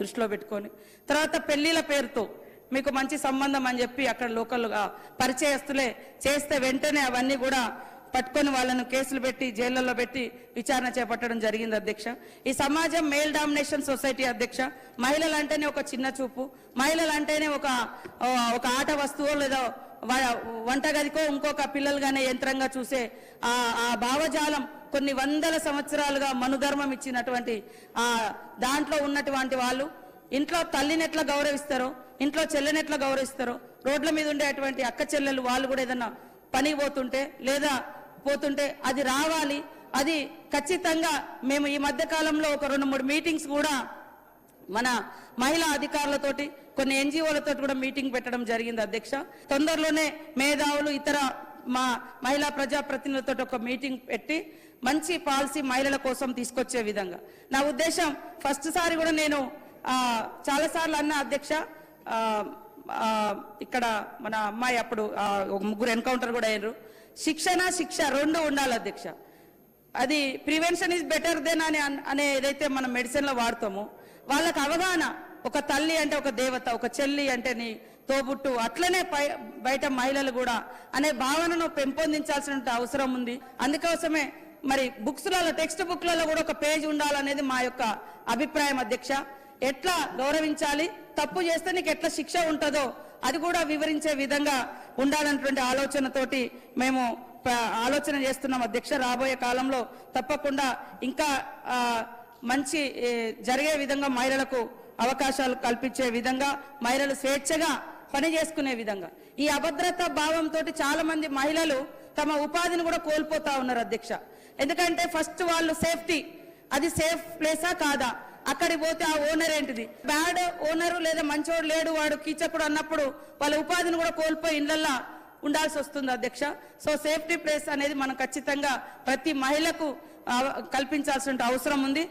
దృష్టిలో పెట్టుకొని తర్వాత పెళ్లిల పేరుతో మీకు మంచి సంబంధం అని చెప్పి అక్కడ లోకల్గా పరిచయస్తులే చేస్తే వెంటనే అవన్నీ కూడా పట్టుకొని వాళ్ళను కేసులు పెట్టి జైళ్లలో పెట్టి విచారణ చేపట్టడం జరిగింది అధ్యక్ష. ఈ సమాజం మేల్ డామినేషన్ సొసైటీ అధ్యక్ష. మహిళలు అంటేనే ఒక చిన్న చూపు, మహిళలు అంటేనే ఒక ఆట వస్తువు లేదా వంటగదికో ఇంకొక పిల్లలుగానే యంత్రంగా చూసే ఆ భావజాలం కొన్ని వందల సంవత్సరాలుగా మనుధర్మం ఇచ్చినటువంటి దాంట్లో ఉన్నటువంటి వాళ్ళు ఇంట్లో తల్లిని ఎట్లా గౌరవిస్తారో, ఇంట్లో చెల్లెని ఎట్లా గౌరవిస్తారో, రోడ్ల మీద ఉండేటువంటి అక్క చెల్లెలు వాళ్ళు కూడా ఏదన్నా పనికి పోతుంటే అది రావాలి. అది ఖచ్చితంగా మేము ఈ మధ్య కాలంలో ఒక 2-3 మీటింగ్స్ కూడా మన మహిళా అధికారులతోటి కొన్ని ఎన్జిఓలతో కూడా మీటింగ్ పెట్టడం జరిగింది అధ్యక్ష. తొందరలోనే మేధావులు ఇతర మా మహిళా ప్రజాప్రతినిధులతో ఒక మీటింగ్ పెట్టి మంచి పాలసీ మహిళల కోసం తీసుకొచ్చే విధంగా నా ఉద్దేశం. ఫస్ట్ సారి కూడా నేను చాలా సార్లు అన్న అధ్యక్ష, ఇక్కడ మన అమ్మాయి అప్పుడు ఒక 3 ఎన్కౌంటర్ కూడా అయ్యారు. శిక్ష రెండు ఉండాలి అధ్యక్ష. అది ప్రివెన్షన్ ఈజ్ బెటర్ దెన్ అనే ఏదైతే మనం మెడిసిన్ లో వాడతామో వాళ్ళకి అవగాహన, ఒక తల్లి అంటే ఒక దేవత, ఒక చెల్లి అంటే నీ తోబుట్టు, అట్లనే బయట మహిళలు కూడా అనే భావనను పెంపొందించాల్సిన అవసరం ఉంది. అందుకోసమే మరి బుక్స్లలో టెక్స్ట్ బుక్లలో కూడా ఒక పేజ్ ఉండాలనేది మా యొక్క అభిప్రాయం అధ్యక్ష. ఎట్లా గౌరవించాలి, తప్పు చేస్తే నీకు ఎట్లా శిక్ష ఉంటుందో అది కూడా వివరించే విధంగా ఉండాలన్నటువంటి ఆలోచనతోటి మేము ఆలోచన చేస్తున్నాం అధ్యక్ష. రాబోయే కాలంలో తప్పకుండా ఇంకా మంచి జరిగే విధంగా మహిళలకు అవకాశాలు కల్పించే విధంగా, మహిళలు స్వేచ్ఛగా పని చేసుకునే విధంగా. ఈ అభద్రత భావంతో చాలా మంది మహిళలు తమ ఉపాధిని కూడా కోల్పోతా ఉన్నారు అధ్యక్ష. ఎందుకంటే ఫస్ట్ వాళ్ళు సేఫ్టీ, అది సేఫ్ ప్లేసా కాదా, అక్కడికి పోతే ఆ ఓనర్ ఏంటిది, బ్యాడ్ ఓనరు లేదా మంచోడు లేడు వాడు కీచకుడు అన్నప్పుడు వాళ్ళ ఉపాధిని కూడా కోల్పోయి ఇళ్లల్లో ఉండాల్సి వస్తుంది అధ్యక్ష. సో సేఫ్టీ ప్లేస్ అనేది మనం ఖచ్చితంగా ప్రతి మహిళకు కల్పించాల్సిన అవసరం ఉంది.